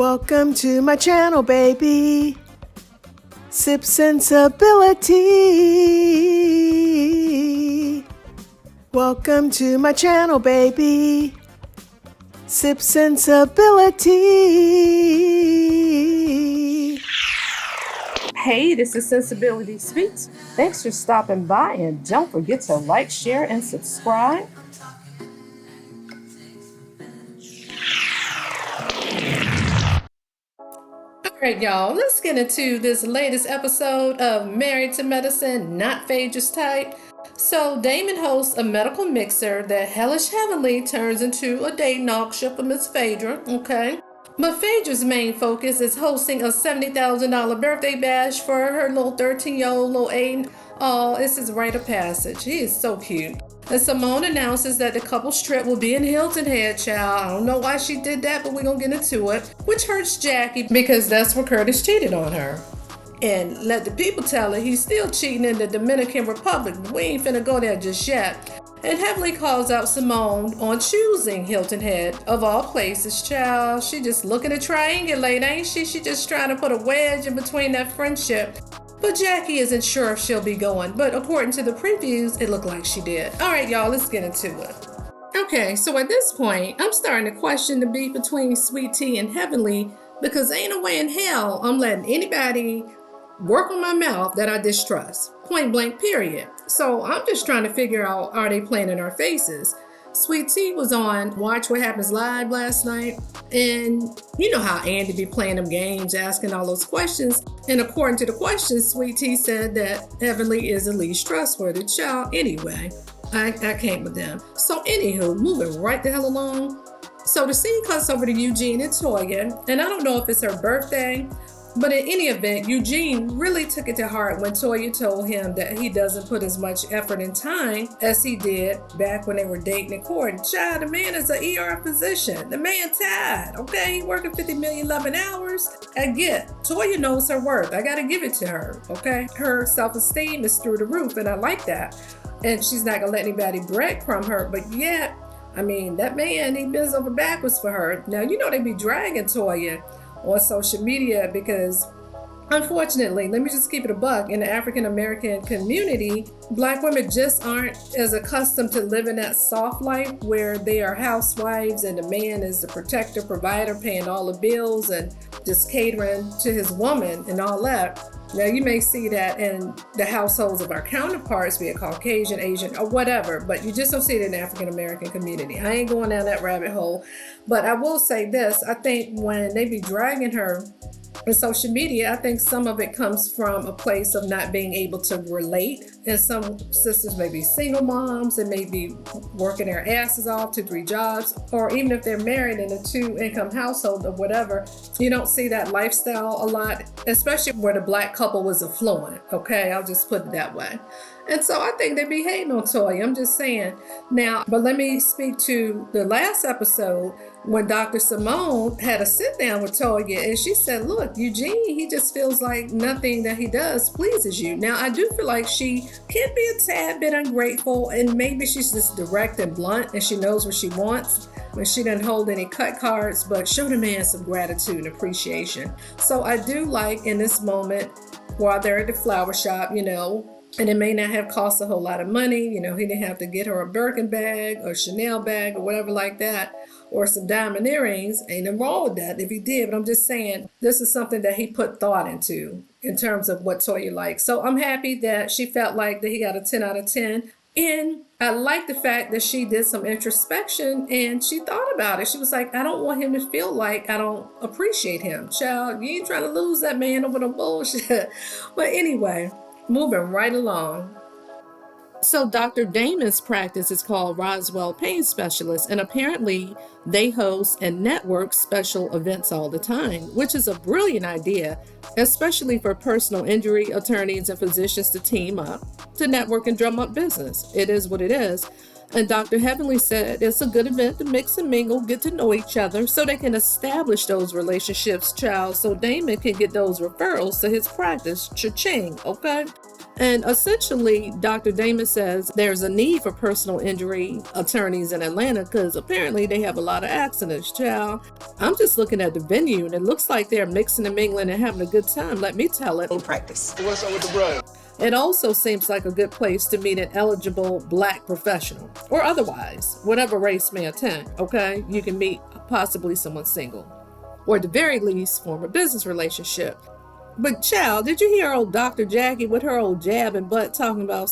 Welcome to my channel, baby. Sip Sensibility. Welcome to my channel, baby. Sip Sensibility. Hey, this is Sensibility Speaks. Thanks for stopping by, and don't forget to like, share, and subscribe. All right, y'all, let's get into this latest episode of Married to Medicine, Not Phaedra's Type. So Damon hosts a medical mixer that hellish heavenly turns into a dating auction for Miss Phaedra, okay? But Phaedra's main focus is hosting a $70,000 birthday bash for her little 13-year-old little Aiden. Oh, this is rite of passage. He is so cute. And Simone announces that the couple's trip will be in Hilton Head, child. I don't know why she did that, but we're going to get into it. Which hurts Jackie because that's where Curtis cheated on her. And let the people tell her he's still cheating in the Dominican Republic, but we ain't finna go there just yet. And heavily calls out Simone on choosing Hilton Head of all places, child. She just looking to triangulate, ain't she? She just trying to put a wedge in between that friendship. But Jackie isn't sure if she'll be going, but according to the previews, it looked like she did. All right, y'all, let's get into it. Okay, so at this point, I'm starting to question the beef between Sweet Tea and Heavenly because ain't no way in hell I'm letting anybody work on my mouth that I distrust. Point blank, period. So I'm just trying to figure out, are they playing in our faces? Sweet Tea was on Watch What Happens Live last night, and you know how Andy be playing them games, asking all those questions. And according to the questions, Sweet Tea said that Heavenly is the least trustworthy child. Anyway, I can't with them. So anywho, moving right the hell along. So the scene cuts over to Eugene and Toya, and I don't know if it's her birthday, but in any event, Eugene really took it to heart when Toya told him that he doesn't put as much effort and time as he did back when they were dating and courting. Child, the man is an ER physician. The man tired, okay? He working 50 million 11 hours. I get, Toya knows her worth. I gotta give it to her, okay? Her self-esteem is through the roof, and I like that. And she's not gonna let anybody breadcrumb her, but yet, I mean, that man, he bends over backwards for her. Now, you know they be dragging Toya on social media because, unfortunately, let me just keep it a buck, in the African American community, Black women just aren't as accustomed to living that soft life where they are housewives and the man is the protector, provider, paying all the bills and just catering to his woman and all that. Now, you may see that in the households of our counterparts, be it Caucasian, Asian, or whatever, but you just don't see it in the African American community. I ain't going down that rabbit hole, but I will say this. I think when they be dragging her in social media, I think some of it comes from a place of not being able to relate. And some sisters may be single moms and may be working their asses off 2-3 jobs, or even if they're married in a 2-income household or whatever, you don't see that lifestyle a lot, especially where the Black couple was affluent. Okay, I'll just put it that way. And so I think they be hating on Toya. I'm just saying. Now, but let me speak to the last episode when Dr. Simone had a sit down with Toya, and she said, look, Eugene, he just feels like nothing that he does pleases you. Now, I do feel like she can be a tad bit ungrateful, and maybe she's just direct and blunt and she knows what she wants. When she didn't hold any cut cards, but show the man some gratitude and appreciation. So I do like in this moment, while they're at the flower shop, you know, and it may not have cost a whole lot of money. You know, he didn't have to get her a Birkin bag or Chanel bag or whatever like that, or some diamond earrings. Ain't nothing wrong with that if he did, but I'm just saying this is something that he put thought into in terms of what Toya likes. So I'm happy that she felt like that he got a 10 out of 10. And I like the fact that she did some introspection and she thought about it. She was like, I don't want him to feel like I don't appreciate him. Child, you ain't trying to lose that man over the bullshit. But anyway, moving right along. So Dr. Damon's practice is called Roswell Pain Specialist, and apparently they host and network special events all the time, which is a brilliant idea, especially for personal injury attorneys and physicians to team up, to network and drum up business. It is what it is. And Dr. Heavenly said it's a good event to mix and mingle, get to know each other so they can establish those relationships, child, so Damon can get those referrals to his practice, cha-ching, okay? And essentially, Dr. Damon says there's a need for personal injury attorneys in Atlanta because apparently they have a lot of accidents, child. I'm just looking at the venue and it looks like they're mixing and mingling and having a good time, let me tell it. Practice. What's up with the brother? It also seems like a good place to meet an eligible Black professional, or otherwise, whatever race may attend, okay? You can meet possibly someone single, or at the very least, form a business relationship. But child, did you hear old Dr. Jackie with her old jab and butt talking about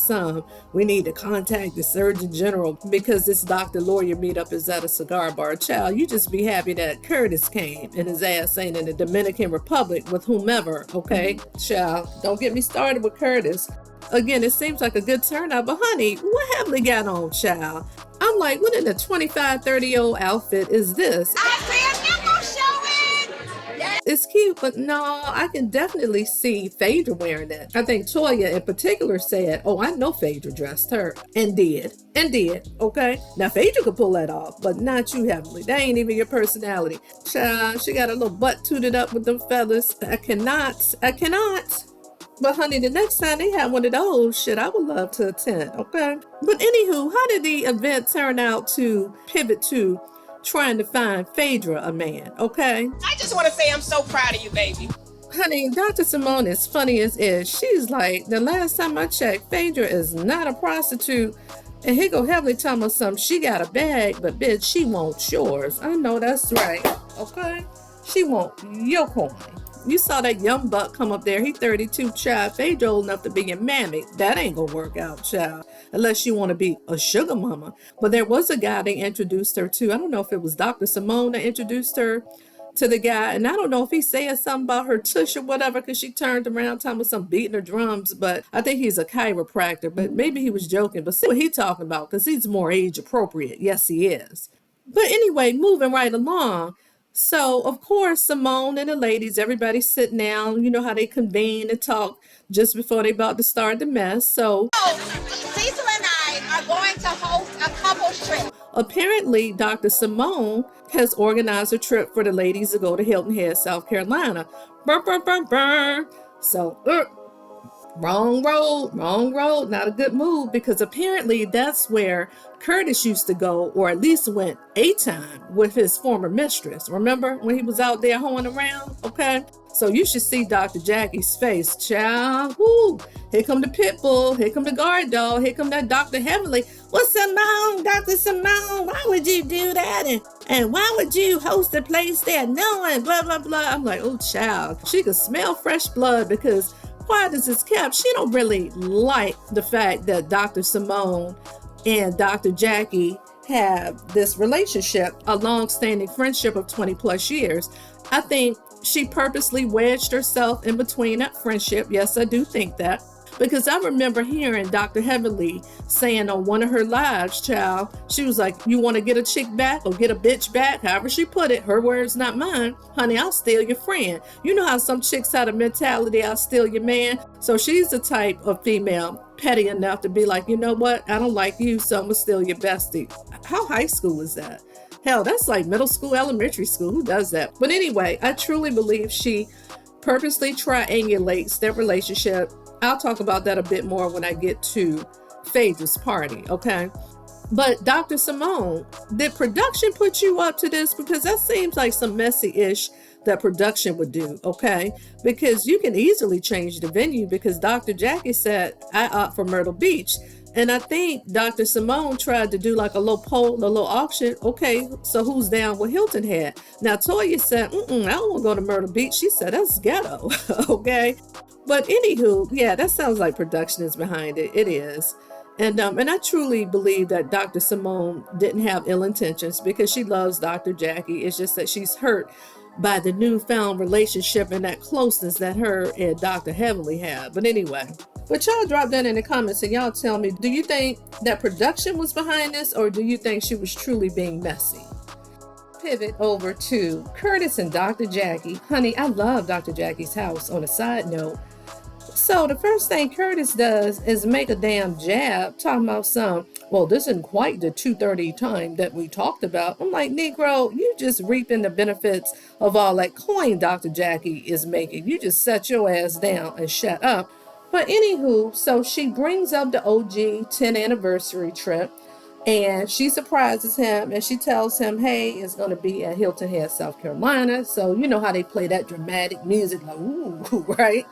we need to contact the Surgeon General because this doctor lawyer meetup is at a cigar bar. Child, you just be happy that Curtis came and his ass ain't in the Dominican Republic with whomever, okay? Child, don't get me started with Curtis. Again, it seems like a good turnout, but honey, what have we got on, child? I'm like, what in the 25, 30-year-old outfit is this? I see a nipple showing! It's cute, but no, I can definitely see Phaedra wearing it. I think Toya in particular said, oh, I know Phaedra dressed her. And did, okay? Now, Phaedra could pull that off, but not you, Heavenly. That ain't even your personality. Child, she got a little butt tooted up with them feathers. I cannot. But honey, the next time they have one of those, shit, I would love to attend, okay? But anywho, how did the event turn out to pivot to trying to find Phaedra a man, okay? I just want to say I'm so proud of you, baby. Honey, Dr. Simone is funny as is. She's like, the last time I checked, Phaedra is not a prostitute. And he go heavily tell me something. She got a bag, but bitch, she wants yours. I know that's right, okay? She want your coin. You saw that young buck come up there. He 32, child. Phaedra old enough to be your mammy. That ain't gonna work out, child. Unless you want to be a sugar mama. But there was a guy they introduced her to. I don't know if it was Dr. Simone that introduced her to the guy. And I don't know if he said something about her tush or whatever, because she turned around talking about some beating her drums. But I think he's a chiropractor. But maybe he was joking. But see what he's talking about, because he's more age appropriate. Yes, he is. But anyway, moving right along. So, of course, Simone and the ladies, everybody sitting down. You know how they convene and talk just before they about to start the mess. So, Cecil and I are going to host a couples trip. Apparently, Dr. Simone has organized a trip for the ladies to go to Hilton Head, South Carolina. Burr, burr, burr, burr. So, wrong road, not a good move, because apparently that's where Curtis used to go, or at least went a time with his former mistress. Remember when he was out there hoeing around? Okay. So you should see Dr. Jackie's face, child. Woo! Here come the pit bull. Here come the guard dog. Here come that Dr. Heavenly. What's Simone, Dr. Simone? Why would you do that? And why would you host a place there knowing blah, blah, blah? I'm like, oh, child. She could smell fresh blood, because quiet as it's kept, she don't really like the fact that Dr. Simone and Dr. Jackie have this relationship, a long-standing friendship of 20 plus years. I think she purposely wedged herself in between that friendship. Yes, I do think that. Because I remember hearing Dr. Heavenly saying on one of her lives, child, she was like, you want to get a chick back or get a bitch back? However she put it, her words, not mine. Honey, I'll steal your friend. You know how some chicks had a mentality, I'll steal your man. So she's the type of female petty enough to be like, you know what? I don't like you, so I'm going to steal your bestie. How high school is that? Hell, that's like middle school, elementary school. Who does that? But anyway, I truly believe she purposely triangulates their relationship. I'll talk about that a bit more when I get to Phaedra's party, okay? But Dr. Simone, did production put you up to this? Because that seems like some messy-ish that production would do, okay? Because you can easily change the venue, because Dr. Jackie said, I opt for Myrtle Beach. And I think Dr. Simone tried to do like a little poll, a little auction. Okay, so who's down with Hilton Head? Now, Toya said, I don't want to go to Myrtle Beach. She said, that's ghetto, okay? But anywho, yeah, that sounds like production is behind it. It is. And I truly believe that Dr. Simone didn't have ill intentions, because she loves Dr. Jackie. It's just that she's hurt by the newfound relationship and that closeness that her and Dr. Heavenly have. But anyway, but y'all drop that in the comments and y'all tell me, do you think that production was behind this, or do you think she was truly being messy? Pivot over to Curtis and Dr. Jackie. Honey, I love Dr. Jackie's house. On a side note, so the first thing Curtis does is make a damn jab talking about well, this isn't quite the 2:30 time that we talked about. I'm like, Negro, you just reaping the benefits of all that coin Dr. Jackie is making. You just set your ass down and shut up. But anywho, so she brings up the OG 10th anniversary trip, and she surprises him and she tells him, hey, it's going to be at Hilton Head, South Carolina. So you know how they play that dramatic music, like, ooh, right?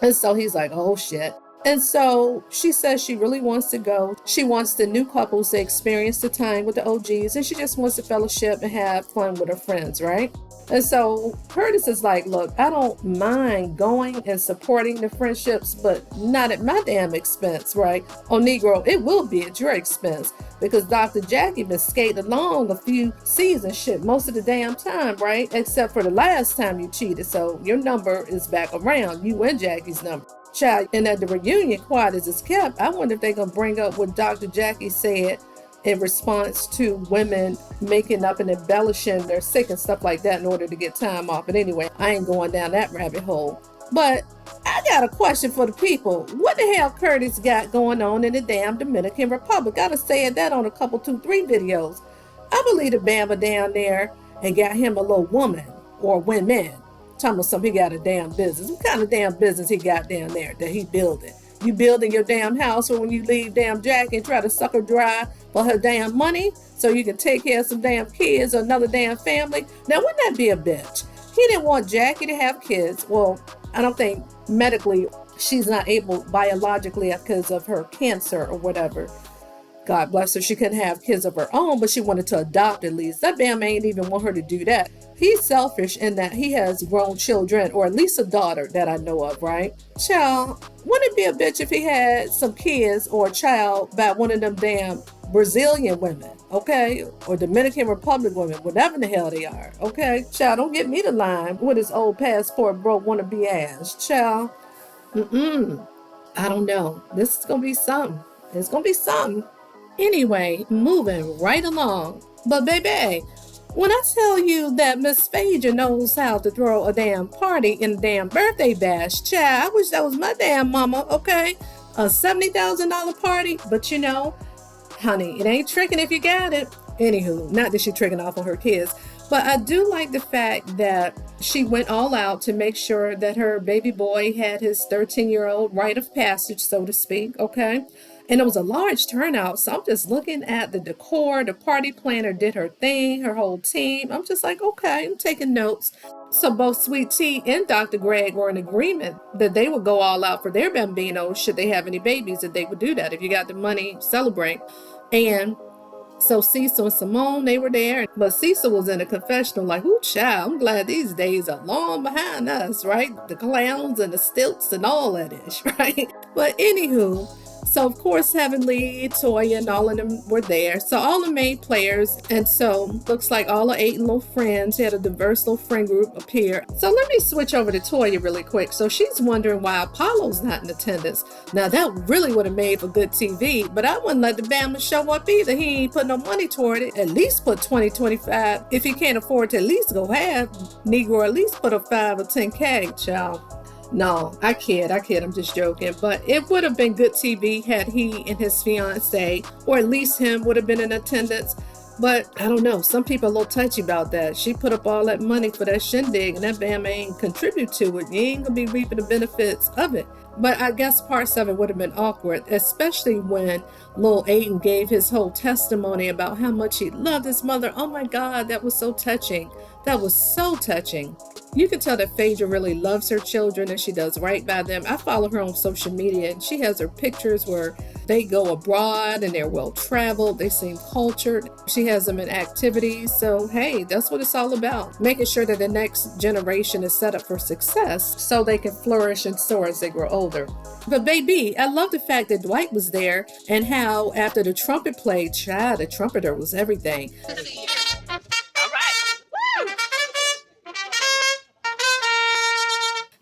And so he's like, oh shit. And so she says she really wants to go. She wants the new couples to experience the time with the OGs, and she just wants to fellowship and have fun with her friends, right? And so Curtis is like, look, I don't mind going and supporting the friendships, but not at my damn expense, right? Oh, Negro, it will be at your expense, because Dr. Jackie been skating along a few seasons, shit, most of the damn time, right? Except for the last time you cheated. So your number is back around, you and Jackie's number. Child, and at the reunion, quiet as it's kept, I wonder if they're going to bring up what Dr. Jackie said in response to women making up and embellishing their sick and stuff like that in order to get time off. But anyway, I ain't going down that rabbit hole. But I got a question for the people. What the hell Curtis got going on in the damn Dominican Republic? Gotta say that on a couple, 2, 3 videos. I believe the Bama down there and got him a little woman or women. Talking about something, he got a damn business. What kind of damn business he got down there that he building? You building your damn house, or when you leave damn Jackie and try to suck her dry for her damn money so you can take care of some damn kids or another damn family? Now, wouldn't that be a bitch? He didn't want Jackie to have kids. Well, I don't think medically she's not able biologically because of her cancer or whatever. God bless her. She couldn't have kids of her own, but she wanted to adopt at least. That damn ain't even want her to do that. He's selfish in that he has grown children, or at least a daughter that I know of, right? Child, wouldn't it be a bitch if he had some kids or a child by one of them damn Brazilian women, okay? Or Dominican Republic women, whatever the hell they are, okay? Child, don't get me the line with his old passport broke wannabe ass. Child, I don't know. This is going to be something. It's going to be something. Anyway, moving right along. But baby, when I tell you that Miss Phaedra knows how to throw a damn party in a damn birthday bash, child, I wish that was my damn mama, okay? A $70,000 party, but you know, honey, it ain't tricking if you got it. Anywho, not that she tricking off on her kids, but I do like the fact that she went all out to make sure that her baby boy had his 13-year-old rite of passage, so to speak, okay? And it was a large turnout, so I'm just looking at the decor. The party planner did her thing, her whole team. I'm just like, okay, I'm taking notes. So both Sweet Tea and Dr. Greg were in agreement that they would go all out for their bambinos should they have any babies, that they would do that. If you got the money, celebrate. And so Cecil and Simone, they were there. But Cecil was in a confessional like, ooh, child, I'm glad these days are long behind us, right? The clowns and the stilts and all that ish, right? But anywho, so of course Heavenly, Toya, and all of them were there. So all the main players, and so looks like all the 8 little friends had a diverse little friend group appear. So let me switch over to Toya really quick. So she's wondering why Apollo's not in attendance. Now that really would have made for good TV, but I wouldn't let the Bama show up either. He ain't put no money toward it. At least put 20, 25. If he can't afford to at least go half, Negro at least put a 5 or 10K, child. No, I kid, I'm just joking. But it would have been good TV had he and his fiance, or at least him, would have been in attendance. But I don't know, some people are a little touchy about that. She put up all that money for that shindig, and that Bama ain't contribute to it. You ain't gonna be reaping the benefits of it. But I guess parts of it would have been awkward, especially when Lil Aiden gave his whole testimony about how much he loved his mother. Oh my God, that was so touching. That was so touching. You can tell that Phaedra really loves her children and she does right by them. I follow her on social media and she has her pictures where they go abroad and they're well traveled. They seem cultured. She has them in activities. So, hey, that's what it's all about. Making sure that the next generation is set up for success so they can flourish and soar as they grow older. But baby, I love the fact that Dwight was there and how after the trumpet played, child, the trumpeter was everything.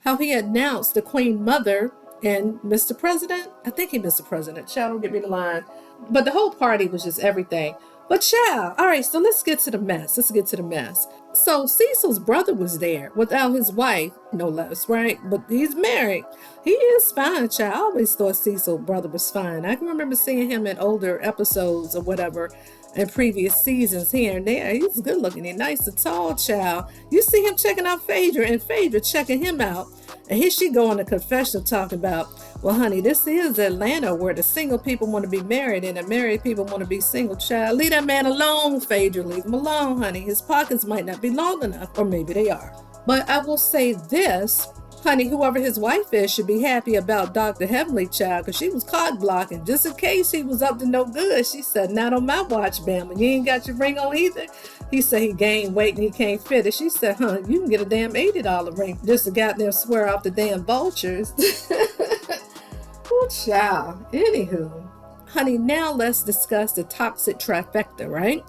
How he announced the Queen Mother and Mr. President. I think he Mr. President. Child, don't get me the line. But the whole party was just everything. But child, all right, so let's get to the mess. So Cecil's brother was there without his wife, no less, right? But he's married. He is fine, child. I always thought Cecil's brother was fine. I can remember seeing him in older episodes or whatever in previous seasons here and there. He's good looking. He's nice and tall, child. You see him checking out Phaedra and Phaedra checking him out. And here she go on a confessional talking about, Well, honey, this is Atlanta where the single people want to be married and the married people want to be single. Child, leave that man alone, Phaedra. Leave him alone, honey. His pockets might not be long enough, or maybe they are. But I will say this, honey, whoever his wife is should be happy about Dr. Heavenly, child, because she was cock blocking just in case he was up to no good. She said, not on my watch, Bama. You ain't got your ring on either. He said he gained weight and he can't fit it. She said, you can get a damn $80 ring just to goddamn swear off the damn vultures. Oh, child. Anywho, honey, now let's discuss the toxic trifecta, right?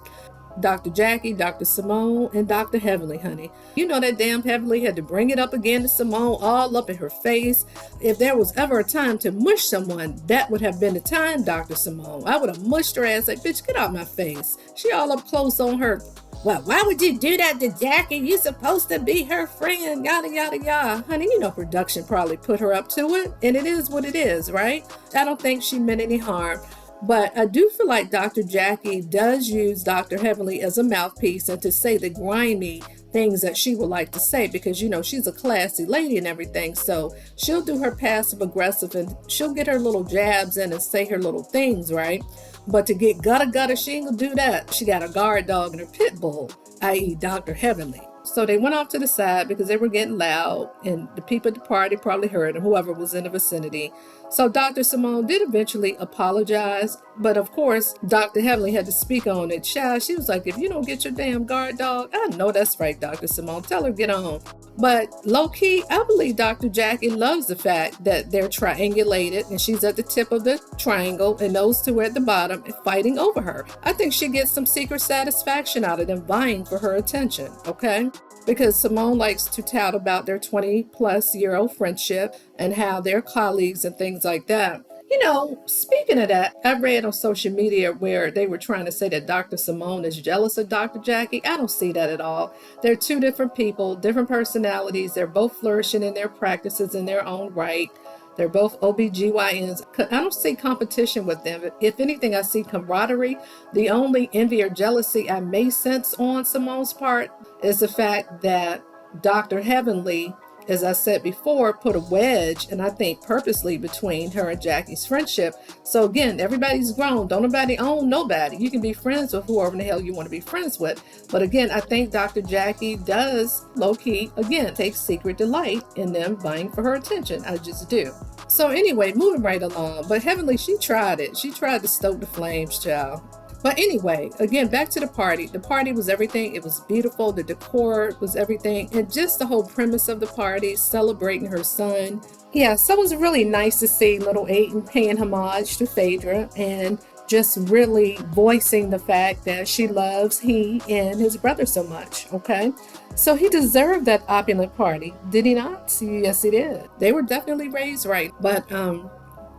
Dr. Jackie, Dr. Simone, and Dr. Heavenly, honey. You know that damn Heavenly had to bring it up again to Simone, all up in her face. If there was ever a time to mush someone, that would have been the time, Dr. Simone. I would have mushed her ass like, bitch, get out my face. She all up close on her. Well, why would you do that to Jackie? You supposed to be her friend, yada, yada, yada. Honey, you know production probably put her up to it, and it is what it is, right? I don't think she meant any harm. But I do feel like Dr. Jackie does use Dr. Heavenly as a mouthpiece and to say the grimy things that she would like to say, because, you know, she's a classy lady and everything. So she'll do her passive aggressive and she'll get her little jabs in and say her little things, right? But to get gutter, she ain't gonna do that. She got a guard dog and her pit bull, i.e. Dr. Heavenly. So they went off to the side because they were getting loud and the people at the party probably heard them, whoever was in the vicinity. So Dr. Simone did eventually apologize, but of course, Dr. Heavenly had to speak on it. Child, she was like, if you don't get your damn guard dog, I know that's right, Dr. Simone, tell her get on. But low-key, I believe Dr. Jackie loves the fact that they're triangulated and she's at the tip of the triangle and those two are at the bottom and fighting over her. I think she gets some secret satisfaction out of them vying for her attention, okay? Because Simone likes to tout about their 20-plus-year-old friendship and how they're colleagues and things like that. You know, speaking of that, I read on social media where they were trying to say that Dr. Simone is jealous of Dr. Jackie. I don't see that at all. They're two different people, different personalities. They're both flourishing in their practices in their own right. They're both OBGYNs. I don't see competition with them. If anything, I see camaraderie. The only envy or jealousy I may sense on Simone's part is the fact that Dr. Heavenly, as I said before, put a wedge, and I think purposely, between her and Jackie's friendship. So again, everybody's grown. Don't nobody own nobody. You can be friends with whoever the hell you want to be friends with. But again, I think Dr. Jackie does, low-key, again, take secret delight in them vying for her attention. I just do. So anyway, moving right along. But Heavenly, she tried it. She tried to stoke the flames, child. But anyway, again, back to the party. The party was everything. It was beautiful. The decor was everything. And just the whole premise of the party, celebrating her son. Yeah, so it was really nice to see little Aiden paying homage to Phaedra and just really voicing the fact that she loves he and his brother so much, okay? So he deserved that opulent party, did he not? Yes, he did. They were definitely raised right. But,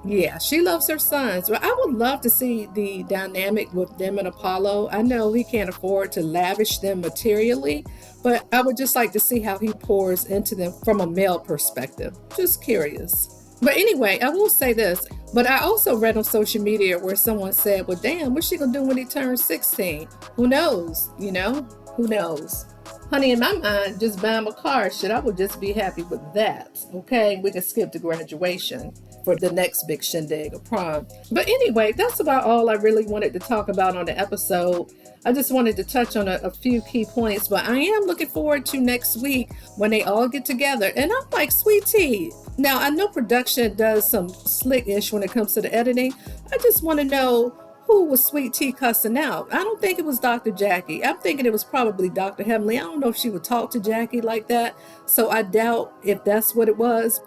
yeah, she loves her sons. Well, I would love to see the dynamic with them and Apollo. I know he can't afford to lavish them materially, but I would just like to see how he pours into them from a male perspective. Just curious. But anyway, I will say this, but I also read on social media where someone said, well, damn, what's she gonna do when he turns 16? Who knows, you know? Who knows? Honey, in my mind, just buy him a car, shit, I would just be happy with that, okay? We can skip the graduation for the next big shindig or prom. But anyway, that's about all I really wanted to talk about on the episode. I just wanted to touch on a few key points, but I am looking forward to next week when they all get together. And I'm like, sweet tea. Now, I know production does some slick-ish when it comes to the editing. I just want to know who was Sweet Tea cussing out. I don't think it was Dr. Jackie. I'm thinking it was probably Dr. Heavenly. I don't know if she would talk to Jackie like that, so I doubt if that's what it was.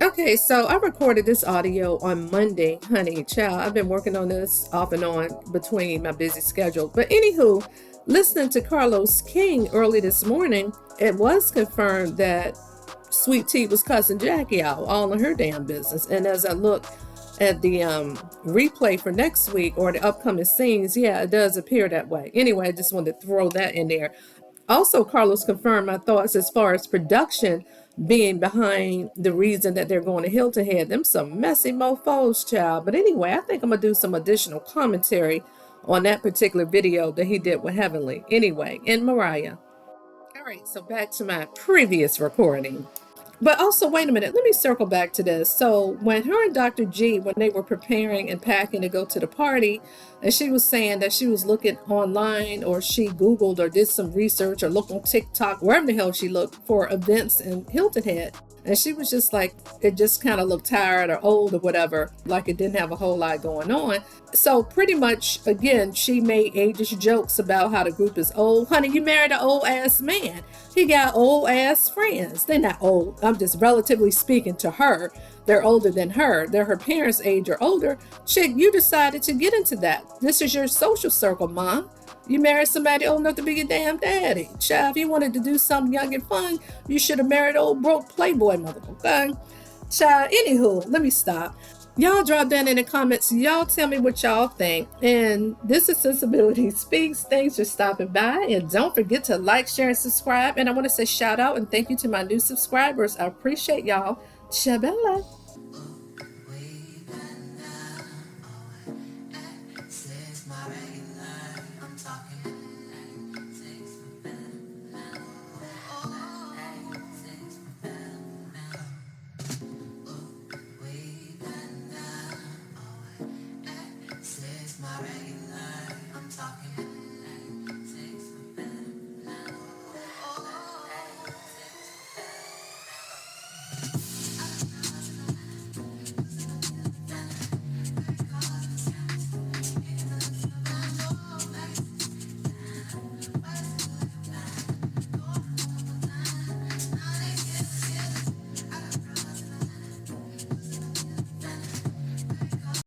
Okay, so I recorded this audio on Monday, honey, child. I've been working on this off and on between my busy schedule. But anywho, listening to Carlos King early this morning, it was confirmed that Sweet Tea was cussing Jackie out, all in her damn business. And as I look at the replay for next week or the upcoming scenes, yeah, it does appear that way. Anyway, I just wanted to throw that in there. Also, Carlos confirmed my thoughts as far as production being behind the reason that they're going to Hilton Head. Them some messy mofos, child. But anyway, I think I'm going to do some additional commentary on that particular video that he did with Heavenly. Anyway, and Mariah. All right, so back to my previous recording. But also, wait a minute, let me circle back to this. So when her and Dr. G, when they were preparing and packing to go to the party, and she was saying that she was looking online, or she Googled or did some research or looked on TikTok, wherever the hell she looked, for events in Hilton Head. And she was just like, it just kind of looked tired or old or whatever, like it didn't have a whole lot going on. So pretty much, again, she made ageist jokes about how the group is old. Honey, you married an old ass man. He got old ass friends. They're not old. I'm just relatively speaking to her. They're older than her. They're her parents' age or older. Chick, you decided to get into that. This is your social circle, Mom. You married somebody old enough to be your damn daddy. Child, if you wanted to do something young and fun, you should have married old broke playboy mother, okay? Child, anywho, let me stop. Y'all drop down in the comments. Y'all tell me what y'all think. And this is Sensibility Speaks. Thanks for stopping by. And don't forget to like, share, and subscribe. And I want to say shout out and thank you to my new subscribers. I appreciate y'all. Shabella.